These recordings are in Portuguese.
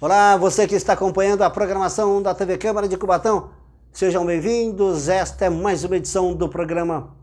Olá, você que está acompanhando a programação da TV Câmara de Cubatão, sejam bem-vindos. Esta é mais uma edição do programa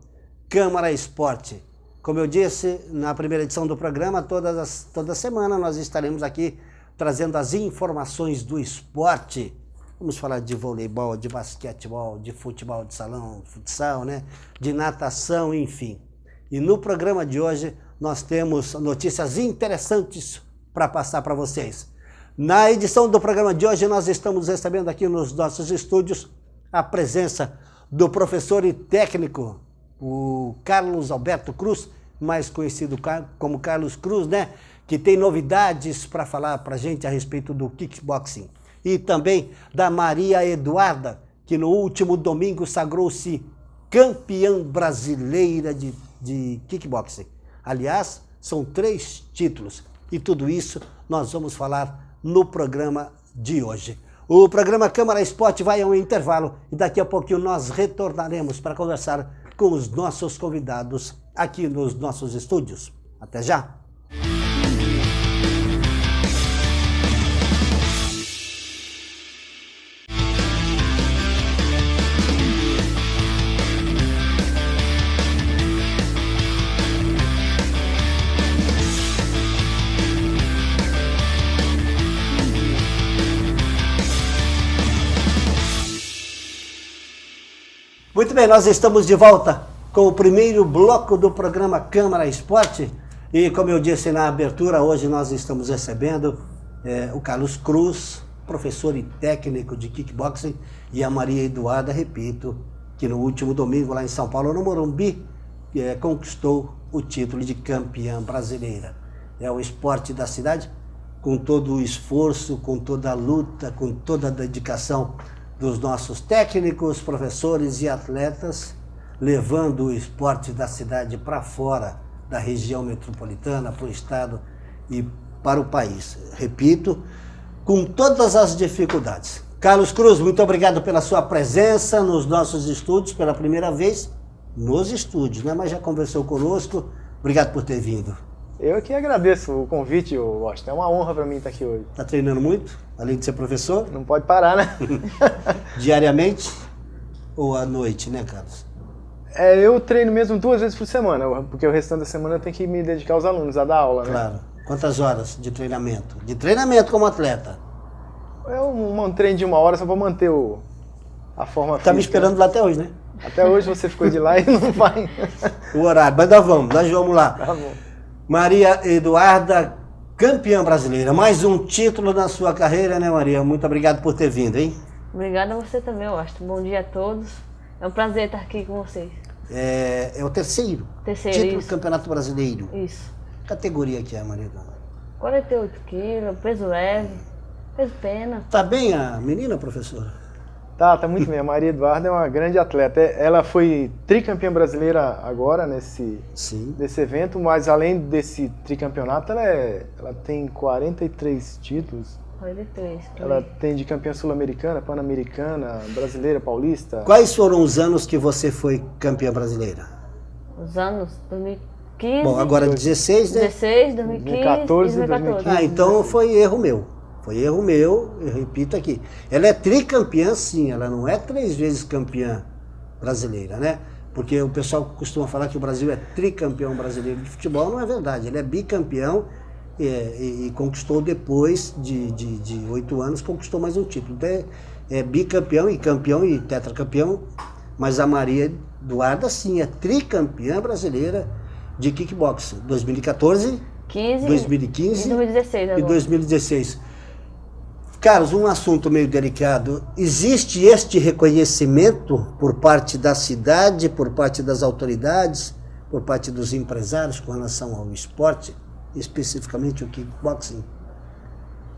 Câmara Esporte. Como eu disse na primeira edição do programa, toda semana nós estaremos aqui trazendo as informações do esporte. Vamos falar de voleibol, de basquetebol, de futebol de salão, futsal, né? De natação, enfim. E no programa de hoje nós temos notícias interessantes para passar para vocês. Na edição do programa de hoje nós estamos recebendo aqui nos nossos estúdios a presença do professor e técnico, o Carlos Alberto Cruz, mais conhecido como Carlos Cruz, né? Que tem novidades para falar para a gente a respeito do kickboxing. E também da Maria Eduarda, que no último domingo sagrou-se campeã brasileira de kickboxing. Aliás, são 3 títulos. E tudo isso nós vamos falar no programa de hoje. O programa Câmara Esporte vai a um intervalo e daqui a pouquinho nós retornaremos para conversar com os nossos convidados aqui nos nossos estúdios. Até já! Muito bem, nós estamos de volta com o primeiro bloco do programa Câmara Esporte. E como eu disse na abertura, hoje nós estamos recebendo o Carlos Cruz, professor e técnico de kickboxing, e a Maria Eduarda, repito, que no último domingo lá em São Paulo, no Morumbi, conquistou o título de campeã brasileira. É o esporte da cidade, com todo o esforço, com toda a luta, com toda a dedicação dos nossos técnicos, professores e atletas, levando o esporte da cidade para fora da região metropolitana, para o estado e para o país. Repito, com todas as dificuldades. Carlos Cruz, muito obrigado pela sua presença nos nossos estúdios, pela primeira vez nos estúdios, né? Mas já conversou conosco. Obrigado por ter vindo. Eu que agradeço o convite, Washington. É uma honra para mim estar aqui hoje. Está treinando muito, além de ser professor? Não pode parar, né? Diariamente ou à noite, né, Carlos? Eu treino mesmo 2 vezes por semana, porque o restante da semana eu tenho que me dedicar aos alunos, a dar aula, né? Claro. Quantas horas de treinamento? De treinamento como atleta? Um treino de 1 hora só para manter a forma física. Tá me esperando lá até hoje, né? Até hoje você ficou de lá e não vai. O horário, mas nós vamos lá. Tá bom. Maria Eduarda, campeã brasileira. Mais um título na sua carreira, né, Maria? Muito obrigado por ter vindo, hein? Obrigada a você também, Washington. Bom dia a todos. É um prazer estar aqui com vocês. É o terceiro título do Campeonato Brasileiro. Isso. Que categoria que é, Maria Eduarda? 48 quilos, peso leve, peso pena. Tá bem a menina, professora? Tá muito bem. A Maria Eduarda é uma grande atleta. Ela foi tricampeã brasileira agora nesse evento, mas além desse tricampeonato, ela tem 43 títulos. 43. Ela tem de campeã sul-americana, pan-americana, brasileira, paulista. Quais foram os anos que você foi campeã brasileira? Os anos 2015. Bom, agora 16, né? 16, 2015 2014 e 2014. Ah, então foi erro meu. Foi erro meu, eu repito aqui. Ela é tricampeã, sim, ela não é 3 vezes campeã brasileira, né? Porque o pessoal costuma falar que o Brasil é tricampeão brasileiro de futebol, não é verdade. Ele é bicampeão e conquistou depois de 8 anos, conquistou mais um título. Então é bicampeão e campeão e tetracampeão, mas a Maria Eduarda, sim, é tricampeã brasileira de kickboxing. 2014, 2015 e 2016 agora. E 2016. Carlos, um assunto meio delicado. Existe este reconhecimento por parte da cidade, por parte das autoridades, por parte dos empresários com relação ao esporte, especificamente o kickboxing?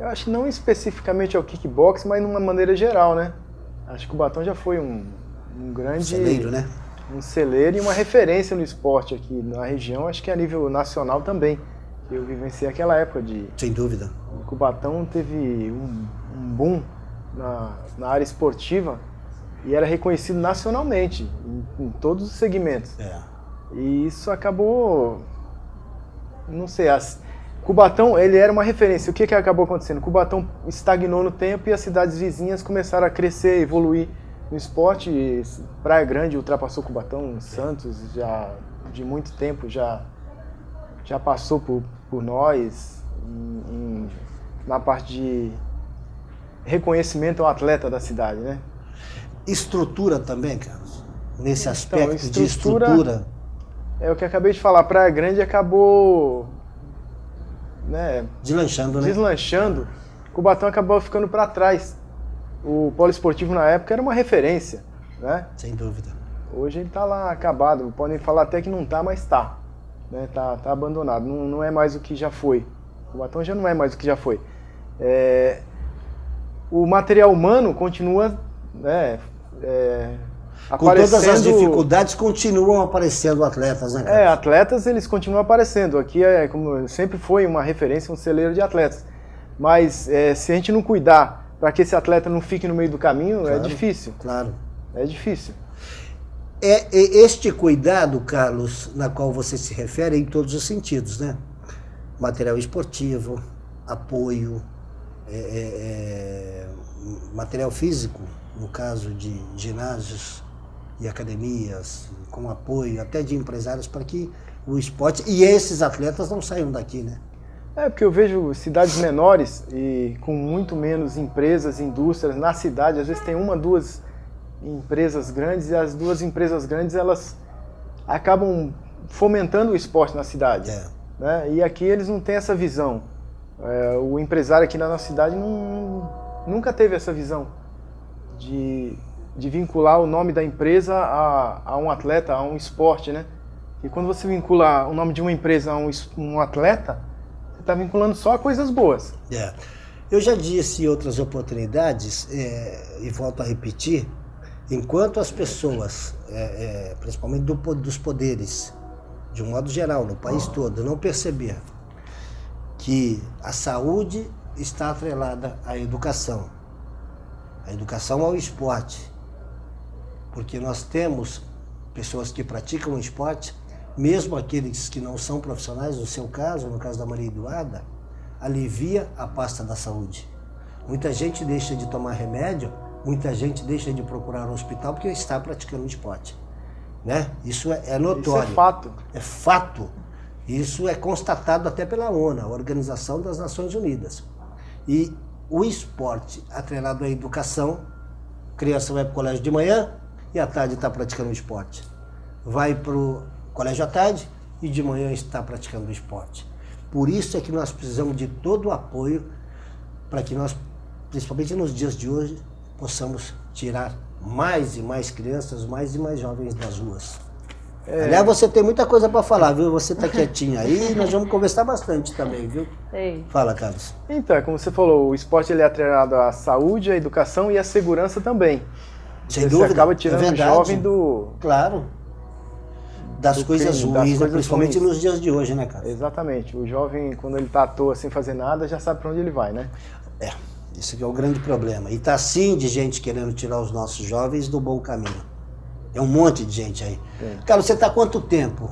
Eu acho que não especificamente ao kickboxing, mas de uma maneira geral, né? Acho que o Cubatão já foi um grande... celeiro, né? Um celeiro e uma referência no esporte aqui na região, acho que a nível nacional também. Eu vivenciei aquela época de... Sem dúvida. O Cubatão teve um boom na área esportiva e era reconhecido nacionalmente, em todos os segmentos. É. E isso acabou, não sei, Cubatão, ele era uma referência. O que acabou acontecendo? Cubatão estagnou no tempo e as cidades vizinhas começaram a crescer, evoluir no esporte. E Praia Grande ultrapassou Cubatão, Santos já de muito tempo já passou por nós na parte de reconhecimento ao atleta da cidade, né? Estrutura também, Carlos? Nesse aspecto de estrutura? É o que eu acabei de falar, Praia Grande acabou... né, deslanchando. Cubatão acabou ficando para trás. O polo esportivo na época era uma referência, né? Sem dúvida. Hoje ele está lá acabado, podem falar até que não está, mas está. Né? Tá abandonado, não é mais o que já foi. Cubatão já não é mais o que já foi. O material humano continua, né, com todas as dificuldades, continuam aparecendo atletas, né, Carlos? Atletas, eles continuam aparecendo. Aqui, como sempre foi uma referência, um celeiro de atletas. Mas se a gente não cuidar para que esse atleta não fique no meio do caminho, claro, é difícil. Claro. É difícil. Este cuidado, Carlos, na qual você se refere, em todos os sentidos, né? Material esportivo, apoio, material físico, no caso de ginásios e academias, com apoio até de empresários para que o esporte e esses atletas não saiam daqui, né? Porque eu vejo cidades menores e com muito menos empresas, indústrias na cidade, às vezes tem uma, duas empresas grandes e as duas empresas grandes elas acabam fomentando o esporte na cidade. Né? E aqui eles não têm essa visão. O empresário aqui na nossa cidade nunca teve essa visão de vincular o nome da empresa a um atleta, a um esporte, né? E quando você vincula o nome de uma empresa a um atleta, você está vinculando só a coisas boas. Eu já disse em outras oportunidades, e volto a repetir, enquanto as pessoas, principalmente dos poderes, de um modo geral, no país todo, não perceber que a saúde está atrelada à educação ao esporte, porque nós temos pessoas que praticam o esporte, mesmo aqueles que não são profissionais, no seu caso, no caso da Maria Eduarda, alivia a pasta da saúde. Muita gente deixa de tomar remédio, muita gente deixa de procurar um hospital porque está praticando o esporte. Né? Isso é notório. Isso é fato. É fato. Isso é constatado até pela ONU, a Organização das Nações Unidas. E o esporte atrelado à educação, a criança vai para o colégio de manhã e à tarde está praticando o esporte. Vai para o colégio à tarde e de manhã está praticando o esporte. Por isso é que nós precisamos de todo o apoio para que nós, principalmente nos dias de hoje, possamos tirar mais e mais crianças, mais e mais jovens das ruas. Aliás, você tem muita coisa para falar, viu? Você está quietinho aí, nós vamos conversar bastante também, viu? Sim. Fala, Carlos. Então, como você falou, o esporte ele é atrelado à saúde, à educação e à segurança também. Sem dúvida, você acaba tirando o jovem do... Claro. Das coisas ruins, principalmente nos dias de hoje, né, Carlos? Exatamente. O jovem, quando ele está à toa sem fazer nada, já sabe para onde ele vai, né? Isso aqui é o grande problema. E está sim de gente querendo tirar os nossos jovens do bom caminho. É um monte de gente aí. Carlos, você está há quanto tempo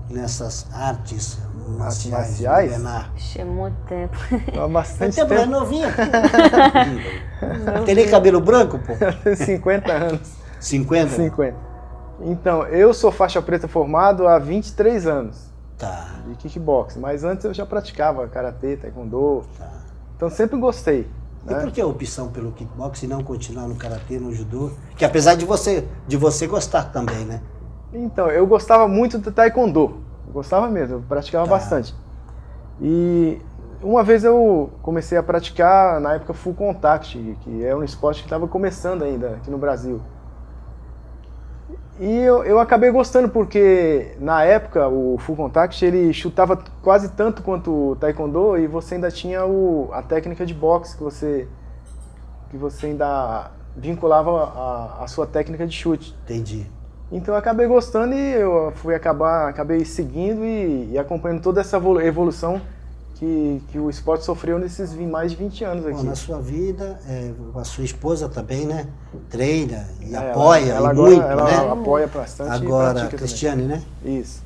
nessas artes marciais? É muito tempo. Há bastante tempo. É novinho. Tem nem cabelo branco, pô? 50 anos. 50? 50. Então, eu sou faixa preta formado há 23 anos. Tá. De kickboxing. Mas antes eu já praticava karatê, taekwondo. Tá. Então sempre gostei. E por que a opção pelo kickboxing e não continuar no karatê, no judô? Que apesar de você gostar também, né? Então, eu gostava muito do taekwondo. Eu gostava mesmo, eu praticava bastante. E uma vez eu comecei a praticar, na época, full contact, que é um esporte que estava começando ainda aqui no Brasil. E eu acabei gostando porque, na época, o full contact, ele chutava quase tanto quanto o taekwondo e você ainda tinha a técnica de boxe que você ainda vinculava a sua técnica de chute. Entendi. Então eu acabei gostando e eu acabei seguindo e acompanhando toda essa evolução que o esporte sofreu nesses mais de 20 anos aqui. Bom, na sua vida, a sua esposa também, né? Treina e apoia ela muito, ela né? apoia bastante. Agora, Cristiane, também, né? Isso.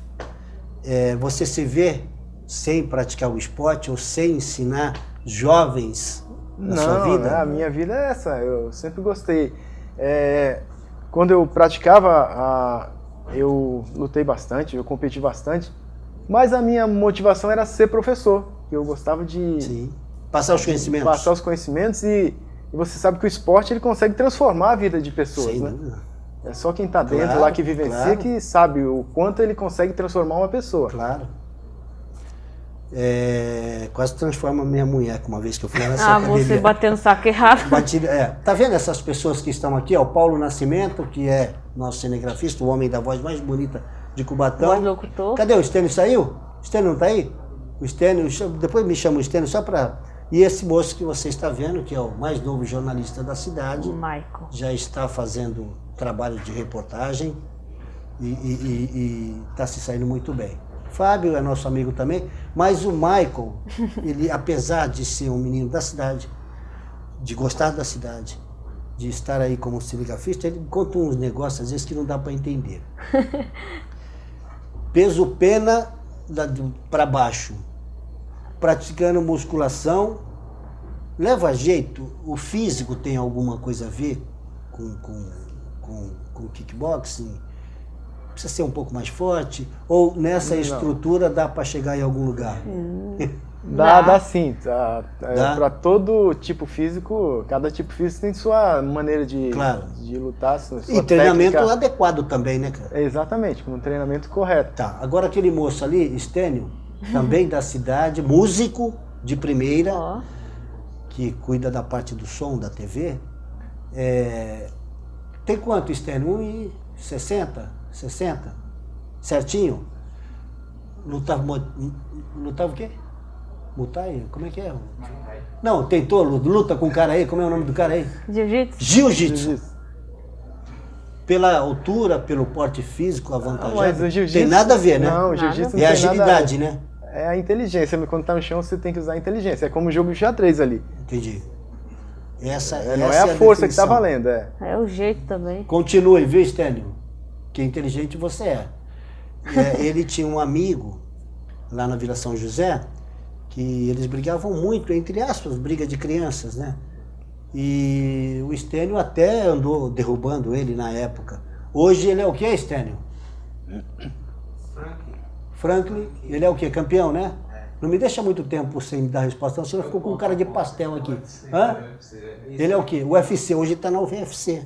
Você se vê sem praticar o esporte ou sem ensinar jovens na sua vida? Não, a minha vida é essa, eu sempre gostei. Quando eu praticava, eu lutei bastante, eu competi bastante, mas a minha motivação era ser professor. Eu gostava de... Sim. Passar os conhecimentos. Passar os conhecimentos e você sabe que o esporte ele consegue transformar a vida de pessoas, Sem né? dúvida. É só quem está dentro lá que vivencia que sabe o quanto ele consegue transformar uma pessoa. Claro. Quase transforma a minha mulher, uma vez que eu fui lá nessa academia. Você bateu no saco errado. Tá vendo essas pessoas que estão aqui? Ó, o Paulo Nascimento, que é nosso cinegrafista, o homem da voz mais bonita de Cubatão. Voz locutor. Cadê o Stênio? Saiu? O Stênio não tá aí? O Stênio, depois me chama o Stênio só para... E esse moço que você está vendo, que é o mais novo jornalista da cidade, O Michael. já está fazendo trabalho de reportagem e está se saindo muito bem. Fábio é nosso amigo também, mas o Michael, ele, apesar de ser um menino da cidade, de gostar da cidade, de estar aí como cinegrafista, ele conta uns negócios às vezes que não dá para entender. Peso pena para baixo, praticando musculação, leva jeito, o físico tem alguma coisa a ver com kickboxing? Precisa ser um pouco mais forte? Ou nessa estrutura dá para chegar em algum lugar? Dá sim. Dá? Para todo tipo físico, cada tipo físico tem sua maneira de lutar. Sua E treinamento técnica. adequado também, né, cara? Exatamente, com um treinamento correto. Tá, agora aquele moço ali, Stênio, também da cidade, músico de primeira, que cuida da parte do som da TV. Tem quanto, Stênio? 1,60? 60? Certinho? Lutava o quê? Muay? Como é que é? Não, tentou, luta com o cara aí, como é o nome do cara aí? Jiu-jitsu. Jiu-jitsu. Pela altura, pelo porte físico, avantajado, Mas o jiu-jitsu tem nada a ver, né? Não, o jiu-jitsu não É a tem nada agilidade, né? É a inteligência. Quando tá no chão, você tem que usar a inteligência. É como o jogo de xadrez ali. Entendi. Não Essa é a força que tá valendo, É o jeito também. Continue, viu, Stênio? Que inteligente você é. Ele tinha um amigo lá na Vila São José que eles brigavam muito, entre aspas, briga de crianças, né? E o Stênio até andou derrubando ele na época. Hoje ele é o quê, Stênio? Franklin. Ele é o quê? Campeão, né? Não me deixa muito tempo sem me dar resposta, senão ficou com cara de pastel aqui. Hã? Ele é o quê? O UFC, hoje está na UFC.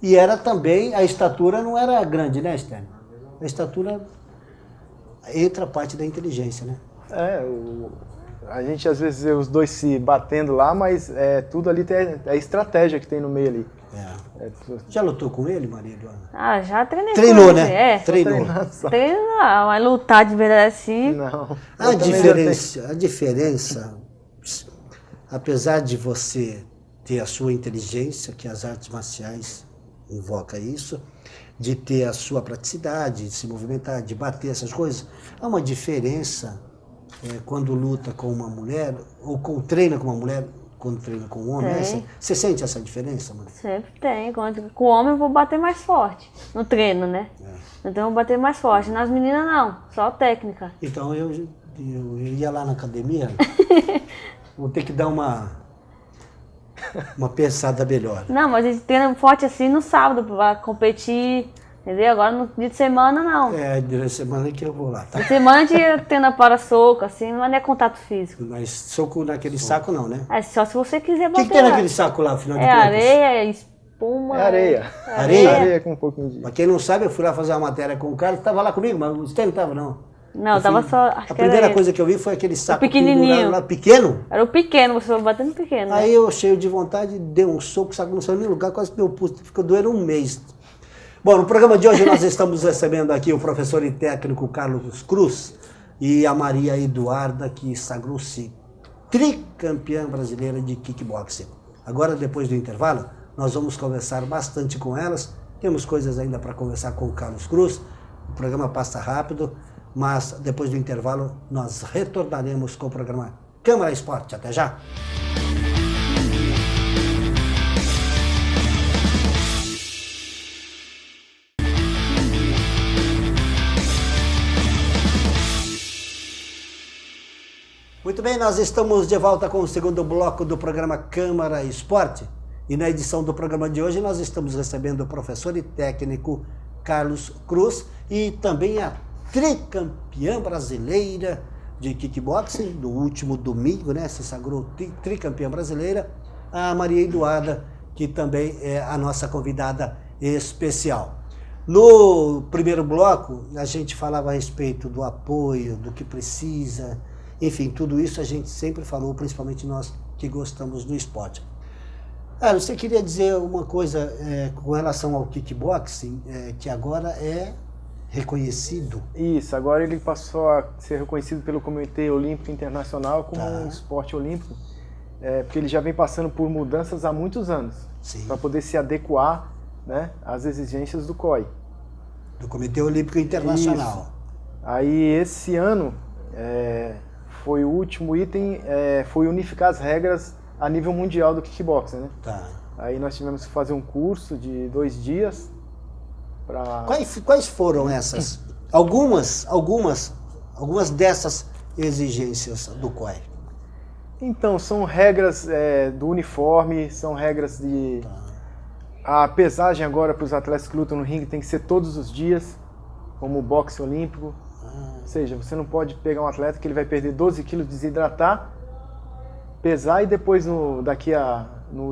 E era também, a estatura não era grande, né, Stênio? A estatura entra a parte da inteligência, né? A gente às vezes vê os dois se batendo lá, mas tudo ali tem a estratégia que tem no meio ali. Já lutou com ele, Maria Eduarda? Já treinei Treinou, com ele. né? Treinou. Treinar, mas lutar de verdade assim. Não. A diferença, apesar de você ter a sua inteligência, que as artes marciais invoca isso, de ter a sua praticidade, de se movimentar, de bater essas coisas, há uma diferença quando luta com uma mulher, ou treina com uma mulher, quando treina com um homem. Você sente essa diferença, mano? Sempre tem. Com o homem eu vou bater mais forte, no treino, né? Então eu vou bater mais forte. Nas meninas não, só técnica. Então eu ia lá na academia, vou ter que dar uma pensada melhor. Não, mas a gente treina forte assim no sábado pra competir, entendeu? Agora no dia de semana não. Dia de semana que eu vou lá, tá? De semana a gente treina para soco, assim, mas não é contato físico. Mas soco naquele saco não, né? Só se você quiser O bater. que tem naquele saco lá, afinal de contas? Areia, espuma. É areia. Areia? Areia com um pouquinho de... Pra quem não sabe, eu fui lá fazer uma matéria com o cara que tava lá comigo, mas o Stênio não tava, não. Não, tava só. Acho A que era primeira ele. coisa que eu vi foi aquele saco pequenininho. lá, pequeno. Era o pequeno, você vai batendo pequeno. Aí eu, cheio de vontade, dei um soco, o saco não saiu nem lugar, quase que meu pulso ficou doendo um mês. Bom, no programa de hoje nós estamos recebendo aqui o professor e técnico Carlos Cruz e a Maria Eduarda, que sagrou-se tricampeã brasileira de kickboxing. Agora, depois do intervalo, nós vamos conversar bastante com elas. Temos coisas ainda para conversar com o Carlos Cruz. O programa passa rápido, mas depois do intervalo nós retornaremos com o programa Câmara Esporte. Até já! Muito bem, nós estamos de volta com o segundo bloco do programa Câmara Esporte. E na edição do programa de hoje nós estamos recebendo o professor e técnico Carlos Cruz e também a tricampeã brasileira de kickboxing do último domingo, né? Se sagrou tricampeã brasileira, a Maria Eduarda, que também é a nossa convidada especial. No primeiro bloco, a gente falava a respeito do apoio, do que precisa, enfim, tudo isso a gente sempre falou, principalmente nós que gostamos do esporte. Você queria dizer uma coisa com relação ao kickboxing, que agora é reconhecido? Isso, agora ele passou a ser reconhecido pelo Comitê Olímpico Internacional como um esporte olímpico, porque ele já vem passando por mudanças há muitos anos, para poder se adequar, né, às exigências do COI. Do Comitê Olímpico Internacional. Isso. Aí esse ano foi o último item, foi unificar as regras a nível mundial do kickboxing, né? Aí nós tivemos que fazer um curso de 2 dias para... Quais foram essas? Algumas dessas exigências do COI? Então, são regras do uniforme, são regras de... A pesagem agora para os atletas que lutam no ringue tem que ser todos os dias, como o boxe olímpico. Ou seja, você não pode pegar um atleta que ele vai perder 12 quilos, desidratar, pesar e depois no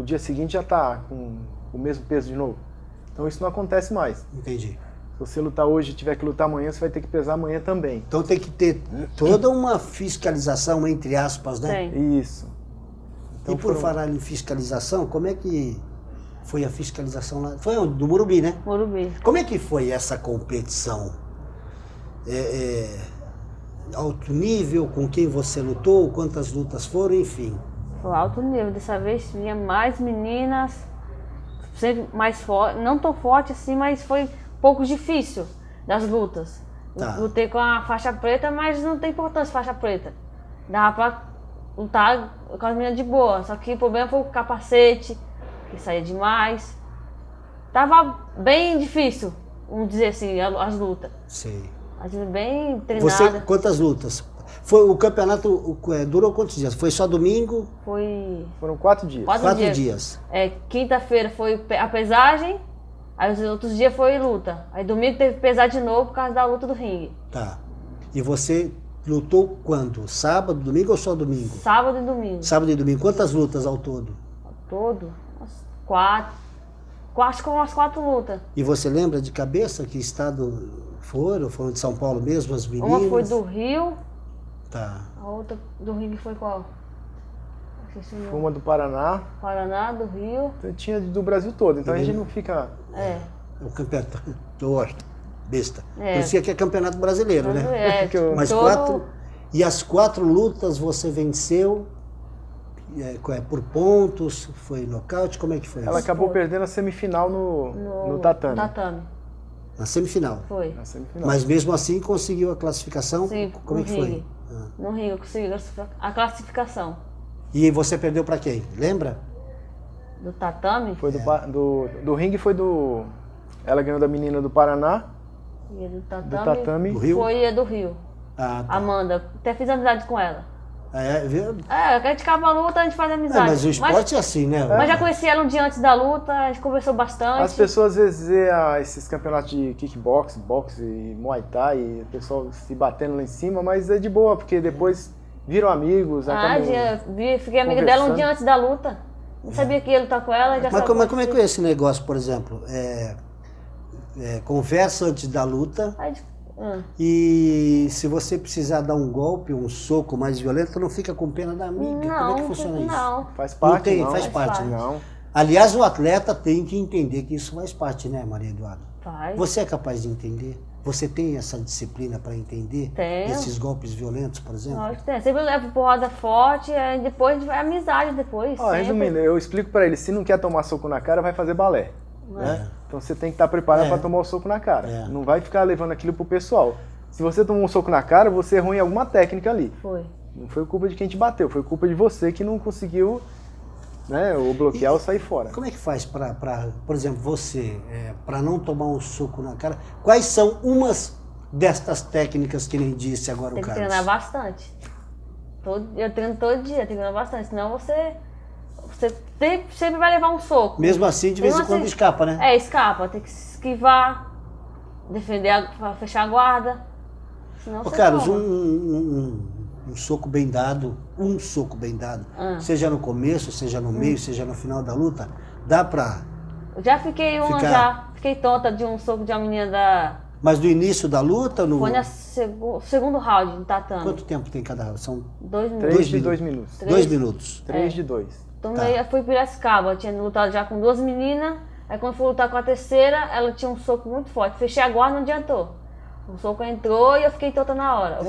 dia seguinte já está com o mesmo peso de novo. Então isso não acontece mais. Entendi. Se você lutar hoje e tiver que lutar amanhã, você vai ter que pesar amanhã também. Então tem que ter toda uma fiscalização, entre aspas, né? Tem. Isso. Então, e por falar em fiscalização, como é que foi a fiscalização lá? Foi do Morumbi, né? Morumbi. Como é que foi essa competição? Alto nível, com quem você lutou, quantas lutas foram, enfim. Foi alto nível, dessa vez tinha mais meninas, sempre mais forte, não tão forte assim, mas foi um pouco difícil das lutas. Lutei com a faixa preta, mas não tem importância faixa preta. Dava pra lutar com as meninas de boa, só que o problema foi o capacete, que saía demais. Tava bem difícil, vamos dizer assim, as lutas. Sei. Mas bem treinada. Você, quantas lutas? O campeonato durou quantos dias? Foi só domingo? Foram 4 dias. 4 dias. Quinta-feira foi a pesagem, aí os outros dias foi luta. Aí domingo teve que pesar de novo por causa da luta do ringue. Tá. E você lutou quando? Sábado, domingo ou só domingo? Sábado e domingo. Sábado e domingo. Quantas lutas ao todo? Ao todo? 4. Acho que umas 4 lutas. E você lembra de cabeça que estado foram? Foram de São Paulo mesmo, as meninas? Uma foi do Rio. Tá. A outra do ringue foi qual? Foi uma do Paraná. Paraná, do Rio. Então, tinha do Brasil todo, então a gente não fica... O campeonato besta. Parecia que é campeonato brasileiro, né? Mas todo... E as 4 lutas você venceu por pontos? Foi nocaute? Como é que foi Ela acabou perdendo a semifinal no tatame. Na semifinal? Foi. Na semifinal. Mas mesmo assim conseguiu a classificação? Sim, como é que foi? No ringue eu consegui a classificação. E você perdeu para quem? Lembra? Do tatame? Foi do ringue foi do... Ela ganhou da menina do Paraná. E do tatame do Rio? Foi a do Rio. Tá. Amanda. Até fiz amizade com ela. Viu? A gente acaba a luta, a gente faz amizade. Mas o esporte é assim, né? Mas já conheci ela um dia antes da luta, a gente conversou bastante. As pessoas às vezes vê esses campeonatos de kickbox, boxe e muay thai, e o pessoal se batendo lá em cima, mas é de boa, porque depois viram amigos. Fiquei amiga dela um dia antes da luta. Não sabia que ia lutar com ela. Mas como é que é esse negócio, por exemplo? Conversa antes da luta. E se você precisar dar um golpe, um soco mais violento, não fica com pena da amiga? Não, como é que funciona isso? Não. Faz parte, não faz parte. Não. Aliás, o atleta tem que entender que isso faz parte, né, Maria Eduarda? Faz. Você é capaz de entender? Você tem essa disciplina para entender esses golpes violentos, por exemplo? Lógico que tem. Sempre levo porrada forte, aí depois vai amizade depois. Resumindo, eu explico para ele, se não quer tomar soco na cara, vai fazer balé. Né? Então você tem que estar preparado para tomar o soco na cara. Não vai ficar levando aquilo pro pessoal. Se você tomou um soco na cara, você errou em alguma técnica ali. Foi. Não foi culpa de quem te bateu, foi culpa de você que não conseguiu, né, ou bloquear ou sair fora. Como é que faz por exemplo, você, para não tomar um soco na cara, quais são umas destas técnicas que nem disse agora o Carlos? Tem que treinar bastante. Eu treino todo dia, treinando bastante, senão você sempre vai levar um soco. Mesmo assim, de vez em quando escapa, né? É, escapa, tem que se esquivar, defender, fechar a guarda. Senão Ô, Carlos, um soco bem dado, seja no começo, seja no meio, seja no final da luta, dá pra... Eu já fiquei fiquei tonta de um soco de uma menina da... Mas no início da luta? Foi no segundo round, no tatame. Quanto tempo tem cada round? São 2 minutos. 3 de 2 minutos. 2 minutos. 3 de 2. Então eu fui para Piracicaba, eu tinha lutado já com 2 meninas, aí quando fui lutar com a terceira, ela tinha um soco muito forte. Fechei a guarda, não adiantou. O soco entrou e eu fiquei tonta na hora.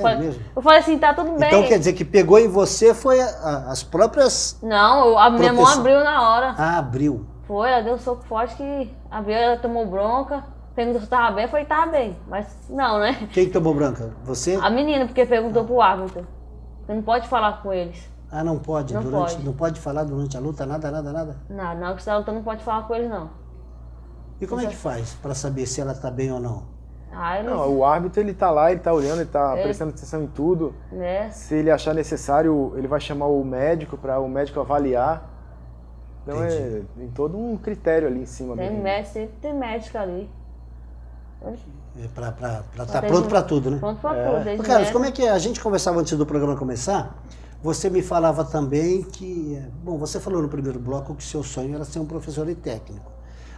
Eu falei assim, tá tudo bem. Então quer dizer que pegou em você foi as próprias... Não, a minha mão abriu na hora. Ah, abriu. Foi, ela deu um soco forte que abriu, ela tomou bronca. Perguntou se tava bem, eu falei, tava bem. Mas não, né? Quem tomou branca? Você? A menina, porque perguntou pro árbitro. Você não pode falar com eles. Ah, não pode? Não pode falar durante a luta? Nada? Nada, na hora que você tá lutando não pode falar com eles, não. E como é que faz para saber se ela tá bem ou não? Não, o árbitro ele tá lá, ele tá olhando, ele tá prestando atenção em tudo. Se ele achar necessário, ele vai chamar o médico para o médico avaliar. Então tem todo um critério ali em cima. Sempre tem médico ali. Para estar pronto para tudo, né? Pronto para tudo. Carlos, como é que a gente conversava antes do programa começar? Você me falava também que... Bom, você falou no primeiro bloco que seu sonho era ser um professor e técnico.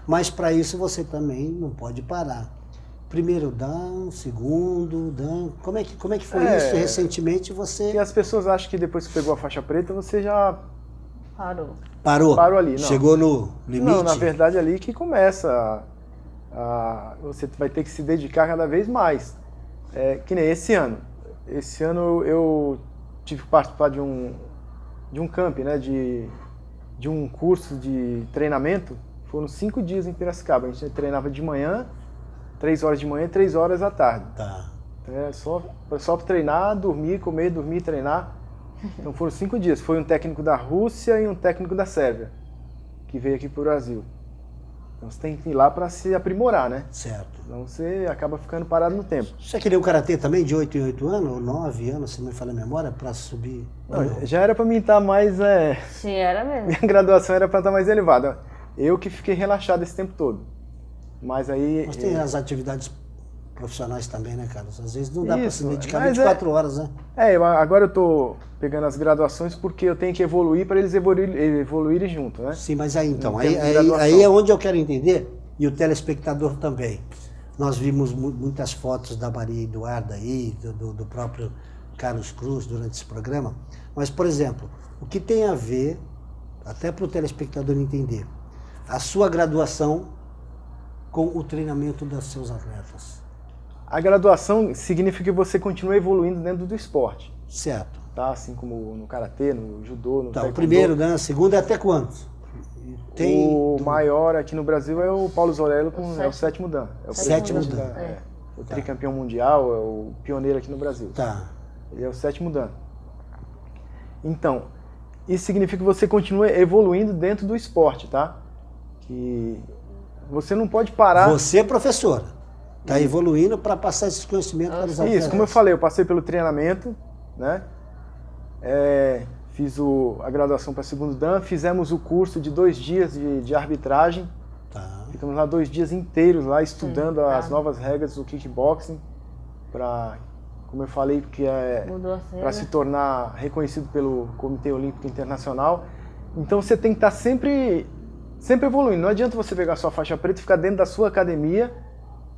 Mas para isso você também não pode parar. Primeiro dan, segundo dan. Como é que foi isso? Recentemente você... E as pessoas acham que depois que pegou a faixa preta você já... Parou. Parou ali, não. Chegou no limite? Não, na verdade ali que começa... você vai ter que se dedicar cada vez mais. Que nem esse ano. Esse ano eu tive que participar de um camp, né, de um curso de treinamento. Foram 5 dias em Piracicaba. A gente treinava de manhã, 3 horas de manhã e 3 horas à tarde. Tá. Então só para treinar, dormir, comer, dormir, treinar. Então foram 5 dias. Foi um técnico da Rússia e um técnico da Sérvia que veio aqui para o Brasil. Então você tem que ir lá para se aprimorar, né? Certo. Então você acaba ficando parado no tempo. Você queria o karatê também de 8 em 8 anos, ou 9 anos, se não me falha a memória, para subir? Não, já era para mim estar mais... Sim, era mesmo. Minha graduação era para estar mais elevada. Eu que fiquei relaxado esse tempo todo. Mas aí... Mas tem as atividades profissionais também, né, Carlos? Às vezes não dá para se dedicar 24 horas, né? Agora eu estou pegando as graduações porque eu tenho que evoluir para eles evoluírem junto, né? Sim, mas aí então, aí é onde eu quero entender, e o telespectador também. Nós vimos muitas fotos da Maria Eduarda aí, do próprio Carlos Cruz durante esse programa, mas, por exemplo, o que tem a ver, até para o telespectador entender, a sua graduação com o treinamento dos seus atletas? A graduação significa que você continua evoluindo dentro do esporte. Certo. Tá? Assim como no karatê, no judô, no taekwondo. O primeiro, né? O segundo é até quantos? Maior aqui no Brasil é o Paulo Zorello, é o 7º dan. É o 7º dan. O tricampeão mundial, é o pioneiro aqui no Brasil. Tá. Ele é o 7º dan. Então, isso significa que você continua evoluindo dentro do esporte, tá? Que você não pode parar... Você é professora. Está evoluindo para passar esses conhecimentos para os atletas. Isso, como eu falei, eu passei pelo treinamento, né? Fiz a graduação para 2º dan, fizemos o curso de 2 dias de arbitragem. Tá. Ficamos lá 2 dias inteiros lá estudando as novas regras do kickboxing para, como eu falei, porque para se tornar reconhecido pelo Comitê Olímpico Internacional. Então você tem que estar sempre evoluindo. Não adianta você pegar a sua faixa preta e ficar dentro da sua academia,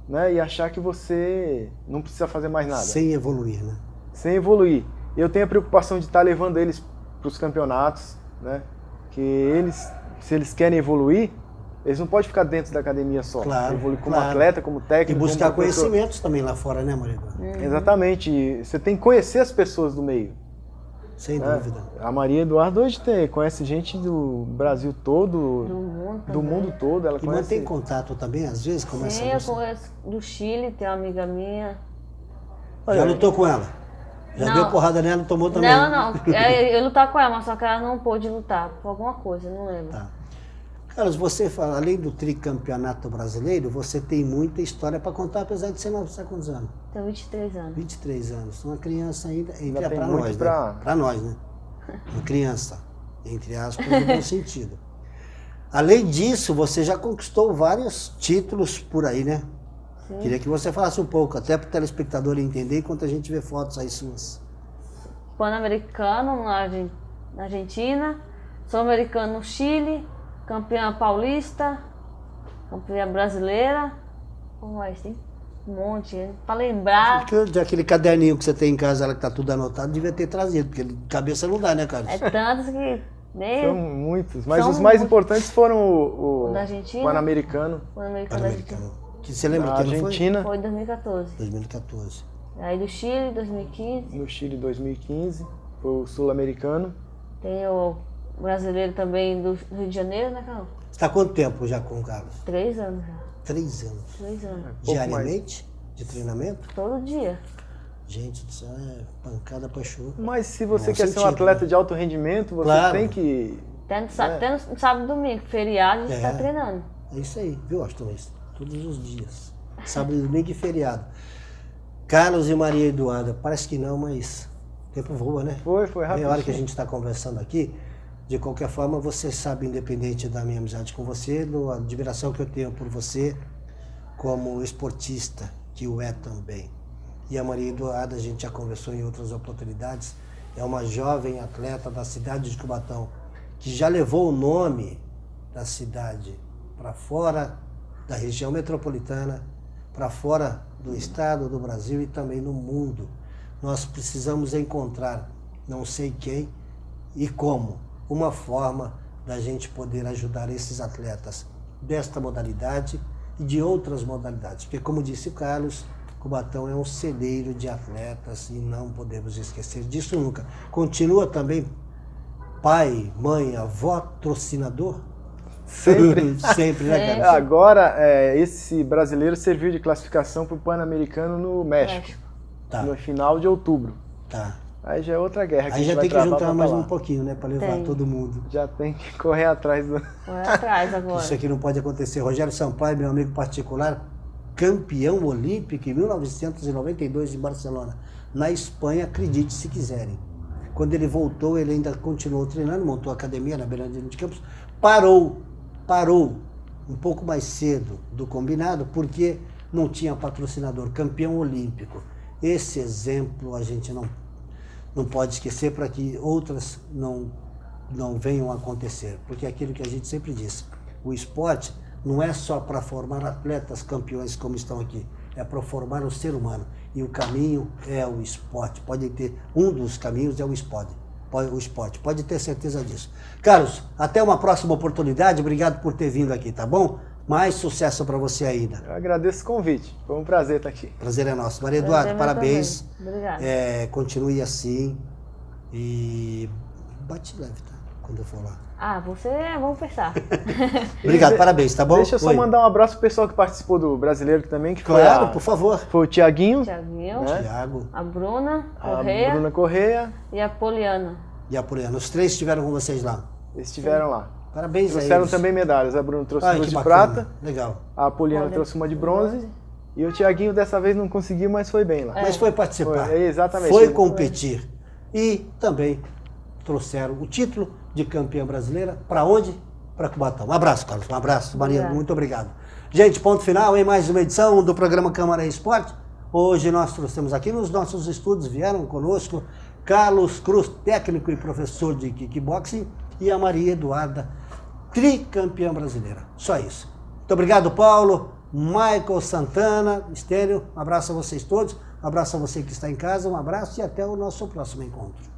né, e achar que você não precisa fazer mais nada. Sem evoluir, né? Sem evoluir. Eu tenho a preocupação de estar levando eles para os campeonatos, né? Que se eles querem evoluir, eles não podem ficar dentro da academia só. Claro, evoluir como atleta, como técnico. E buscar conhecimentos também lá fora, né, Maria? Exatamente. Você tem que conhecer as pessoas do meio. Sem dúvida. A Maria Eduarda hoje conhece gente do Brasil todo, do mundo todo. Ela conhece... mantém contato também, às vezes, com essa moça? Sim, eu conheço do Chile, tem uma amiga minha. Já lutou com ela? Já deu porrada nela e tomou também? Não. Eu lutar com ela, mas só que ela não pôde lutar por alguma coisa, não lembro. Tá. Carlos, você fala, além do tricampeonato brasileiro, você tem muita história para contar, apesar de ser novo. Você tem quantos anos? Tenho 23 anos. 23 anos. Uma criança ainda para nós, né? Para nós, né? Uma criança, entre aspas, no bom sentido. Além disso, você já conquistou vários títulos por aí, né? Sim. Queria que você falasse um pouco, até para o telespectador entender, enquanto a gente vê fotos aí suas. Pan-americano na Argentina, sul-americano no Chile, campeã paulista, campeã brasileira. Como mais? Tem um monte, para lembrar. Aquele caderninho que você tem em casa, ela que tá tudo anotado, devia ter trazido, porque cabeça não dá, né, Carlos? É tantos que... São muitos, mas os mais importantes foram o da Argentina, Pan-americano. Pan-americano. Que você lembra que Argentina foi em 2014. 2014. Aí do Chile, 2015. No Chile, 2015. Foi o sul-americano. Tem o brasileiro também do Rio de Janeiro, né, Carlos? Você está há quanto tempo já com o Carlos? 3 anos já. 3 anos. 3 anos. Diariamente? De treinamento? Todo dia. Gente do céu, é pancada pra chuva. Mas se você quer ser um atleta de alto rendimento, você tem que... Até no sábado e domingo, feriado, a gente está treinando. É isso aí, viu, Aston? Todos os dias. Sábado, domingo e feriado. Carlos e Maria Eduarda, parece que não, mas o tempo voa, né? Foi rápido. Meia hora que a gente está conversando aqui. De qualquer forma, você sabe, independente da minha amizade com você, da admiração que eu tenho por você como esportista, que o é também. E a Maria Eduarda, a gente já conversou em outras oportunidades, é uma jovem atleta da cidade de Cubatão, que já levou o nome da cidade para fora da região metropolitana, para fora do estado, do Brasil e também no mundo. Nós precisamos encontrar, não sei quem e como, uma forma da gente poder ajudar esses atletas desta modalidade e de outras modalidades. Porque, como disse o Carlos, Cubatão é um celeiro de atletas e não podemos esquecer disso nunca. Continua também pai, mãe, avó, patrocinador? Sempre. Sempre, né, cara? Agora, esse brasileiro serviu de classificação para o Pan-Americano no México. Tá. No final de outubro. Tá. Aí já é outra guerra. Aí já tem que juntar mais um pouquinho, né? Para levar todo mundo. Já tem que correr atrás do... Correr atrás agora. Isso aqui não pode acontecer. Rogério Sampaio, meu amigo particular, campeão olímpico em 1992 em Barcelona. Na Espanha, acredite se quiserem. Quando ele voltou, ele ainda continuou treinando, montou a academia na Beira de Campos, parou um pouco mais cedo do combinado, porque não tinha patrocinador, campeão olímpico. Esse exemplo a gente não pode esquecer para que outras não venham a acontecer, porque é aquilo que a gente sempre diz, o esporte não é só para formar atletas campeões como estão aqui, é para formar o ser humano. E o caminho é o esporte. Pode ter, um dos caminhos é o esporte. Pode ter certeza disso. Carlos, até uma próxima oportunidade. Obrigado por ter vindo aqui, tá bom? Mais sucesso para você ainda. Eu agradeço o convite. Foi um prazer estar aqui. Prazer é nosso. Maria Eduarda, parabéns. Obrigada. Continue assim. E bate leve, tá? Quando eu for lá. Vamos pensar. Obrigado, parabéns, tá bom? Deixa eu só mandar um abraço pro pessoal que participou do Brasileiro também, que claro, por favor. Foi o Tiaguinho. Né? Thiago. A Bruna Correia. E a Poliana. Os 3 estiveram com vocês lá? Eles estiveram lá. Parabéns a eles. Trouxeram também medalhas. A Bruna trouxe uma de prata. Legal. A Poliana trouxe uma de bronze. E o Tiaguinho dessa vez não conseguiu, mas foi bem lá. Mas foi participar. Exatamente. Foi competir. E também trouxeram o título de campeã brasileira. Para onde? Para Cubatão. Um abraço, Carlos. Um abraço, Maria. Muito obrigado. Gente, ponto final em mais uma edição do programa Câmara Esporte. Hoje nós trouxemos aqui nos nossos estúdios, vieram conosco Carlos Cruz, técnico e professor de kickboxing, e a Maria Eduarda, tricampeã brasileira. Só isso. Muito obrigado, Paulo, Michael Santana, Estênio. Um abraço a vocês todos. Um abraço a você que está em casa. Um abraço e até o nosso próximo encontro.